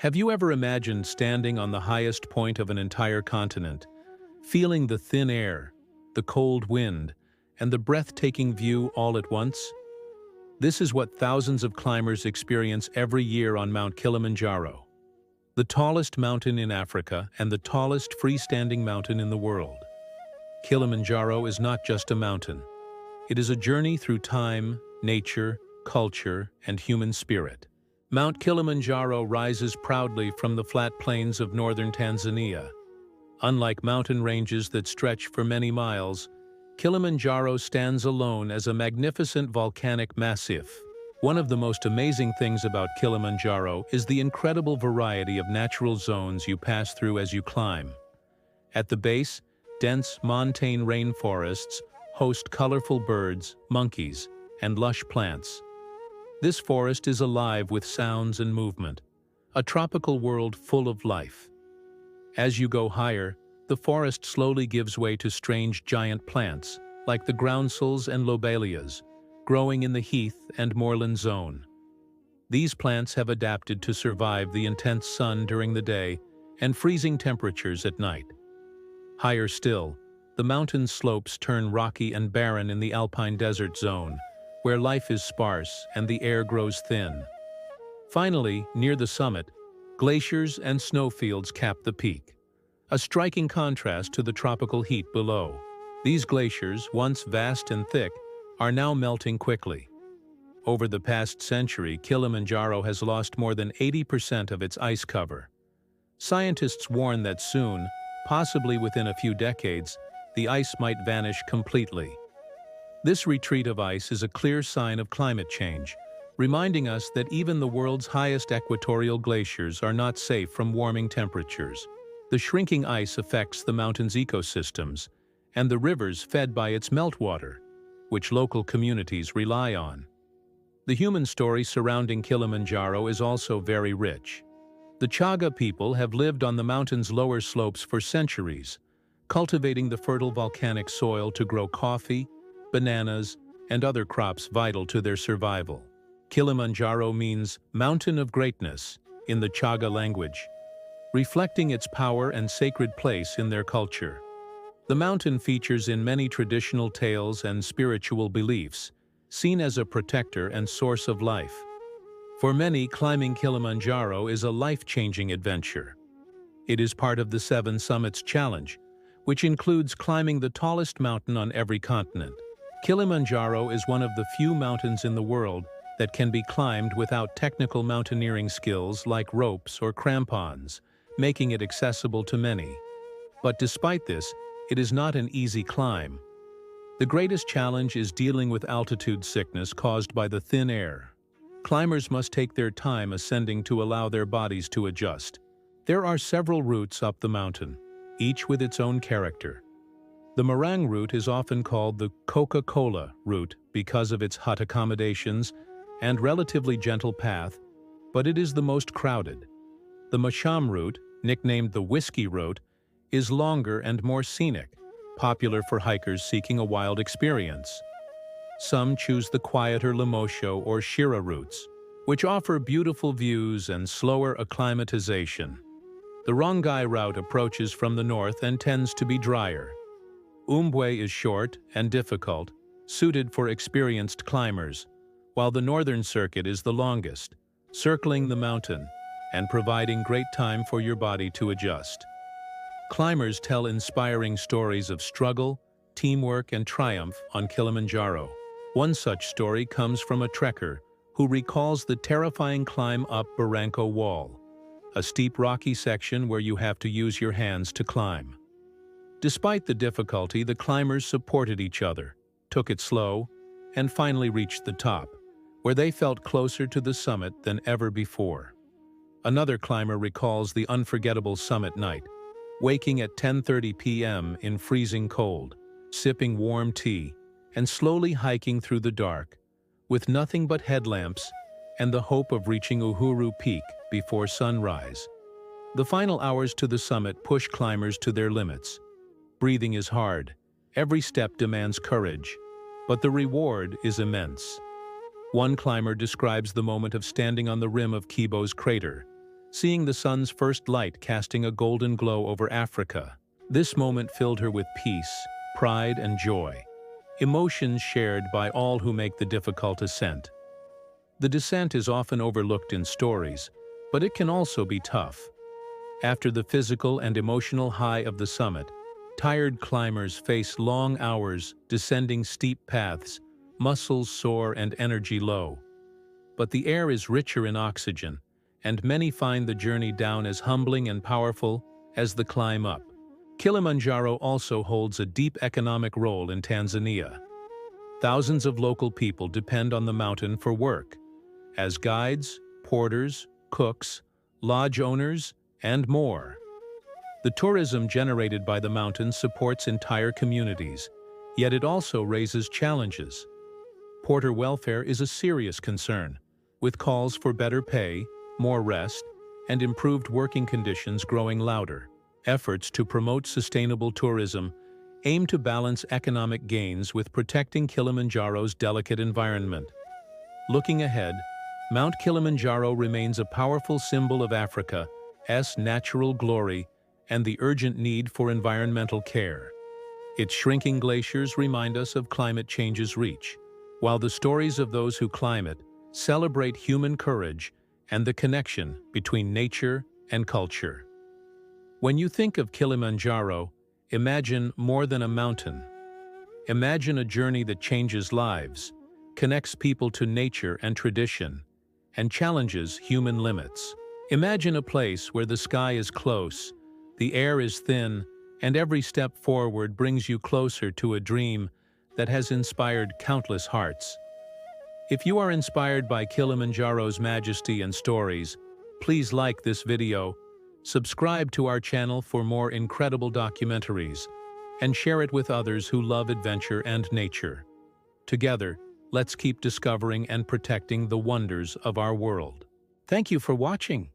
Have you ever imagined standing on the highest point of an entire continent, feeling the thin air, the cold wind, and the breathtaking view all at once? This is what thousands of climbers experience every year on Mount Kilimanjaro, the tallest mountain in Africa and the tallest freestanding mountain in the world. Kilimanjaro is not just a mountain. It is a journey through time, nature, culture, and human spirit. Mount Kilimanjaro rises proudly from the flat plains of northern Tanzania. Unlike mountain ranges that stretch for many miles, Kilimanjaro stands alone as a magnificent volcanic massif. One of the most amazing things about Kilimanjaro is the incredible variety of natural zones you pass through as you climb. At the base, dense montane rainforests host colorful birds, monkeys, and lush plants. This forest is alive with sounds and movement, a tropical world full of life. As you go higher, the forest slowly gives way to strange giant plants, like the groundsels and lobelias, growing in the heath and moorland zone. These plants have adapted to survive the intense sun during the day and freezing temperatures at night. Higher still, the mountain slopes turn rocky and barren in the alpine desert zone, where life is sparse and the air grows thin. Finally, near the summit, glaciers and snowfields cap the peak, a striking contrast to the tropical heat below. These glaciers, once vast and thick, are now melting quickly. Over the past century, Kilimanjaro has lost more than 80% of its ice cover. Scientists warn that soon, possibly within a few decades, the ice might vanish completely. This retreat of ice is a clear sign of climate change, reminding us that even the world's highest equatorial glaciers are not safe from warming temperatures. The shrinking ice affects the mountain's ecosystems and the rivers fed by its meltwater, which local communities rely on. The human story surrounding Kilimanjaro is also very rich. The Chaga people have lived on the mountain's lower slopes for centuries, cultivating the fertile volcanic soil to grow coffee, bananas, and other crops vital to their survival. Kilimanjaro means mountain of greatness in the Chaga language, reflecting its power and sacred place in their culture. The mountain features in many traditional tales and spiritual beliefs, seen as a protector and source of life. For many, climbing Kilimanjaro is a life-changing adventure. It is part of the Seven Summits Challenge, which includes climbing the tallest mountain on every continent. Kilimanjaro is one of the few mountains in the world that can be climbed without technical mountaineering skills like ropes or crampons, making it accessible to many. But despite this, it is not an easy climb. The greatest challenge is dealing with altitude sickness caused by the thin air. Climbers must take their time ascending to allow their bodies to adjust. There are several routes up the mountain, each with its own character. The meringue route is often called the Coca-Cola route because of its hut accommodations and relatively gentle path, but it is the most crowded. The Masham route, nicknamed the Whiskey Route, is longer and more scenic, popular for hikers seeking a wild experience. Some choose the quieter Lemosho or Shira routes, which offer beautiful views and slower acclimatization. The Rongai route approaches from the north and tends to be drier. Umbwe is short and difficult, suited for experienced climbers, while the northern circuit is the longest, circling the mountain and providing great time for your body to adjust. Climbers tell inspiring stories of struggle, teamwork, and triumph on Kilimanjaro. One such story comes from a trekker who recalls the terrifying climb up Barranco Wall, a steep rocky section where you have to use your hands to climb. Despite the difficulty, the climbers supported each other, took it slow, and finally reached the top, where they felt closer to the summit than ever before. Another climber recalls the unforgettable summit night, waking at 10:30 p.m. in freezing cold, sipping warm tea, and slowly hiking through the dark, with nothing but headlamps and the hope of reaching Uhuru Peak before sunrise. The final hours to the summit push climbers to their limits. Breathing is hard, every step demands courage, but the reward is immense. One climber describes the moment of standing on the rim of Kibo's crater, seeing the sun's first light casting a golden glow over Africa. This moment filled her with peace, pride, and joy, emotions shared by all who make the difficult ascent. The descent is often overlooked in stories, but it can also be tough. After the physical and emotional high of the summit, tired climbers face long hours descending steep paths, muscles sore and energy low. But the air is richer in oxygen, and many find the journey down as humbling and powerful as the climb up. Kilimanjaro also holds a deep economic role in Tanzania. Thousands of local people depend on the mountain for work, as guides, porters, cooks, lodge owners, and more. The tourism generated by the mountain supports entire communities, yet it also raises challenges. Porter welfare is a serious concern, with calls for better pay, more rest, and improved working conditions growing louder. Efforts to promote sustainable tourism aim to balance economic gains with protecting Kilimanjaro's delicate environment. Looking ahead, Mount Kilimanjaro remains a powerful symbol of Africa's natural glory and the urgent need for environmental care. Its shrinking glaciers remind us of climate change's reach, while the stories of those who climb it celebrate human courage and the connection between nature and culture. When you think of Kilimanjaro, imagine more than a mountain. Imagine a journey that changes lives, connects people to nature and tradition, and challenges human limits. Imagine a place where the sky is close, the air is thin, and every step forward brings you closer to a dream that has inspired countless hearts. If you are inspired by Kilimanjaro's majesty and stories, please like this video, subscribe to our channel for more incredible documentaries, and share it with others who love adventure and nature. Together, let's keep discovering and protecting the wonders of our world. Thank you for watching.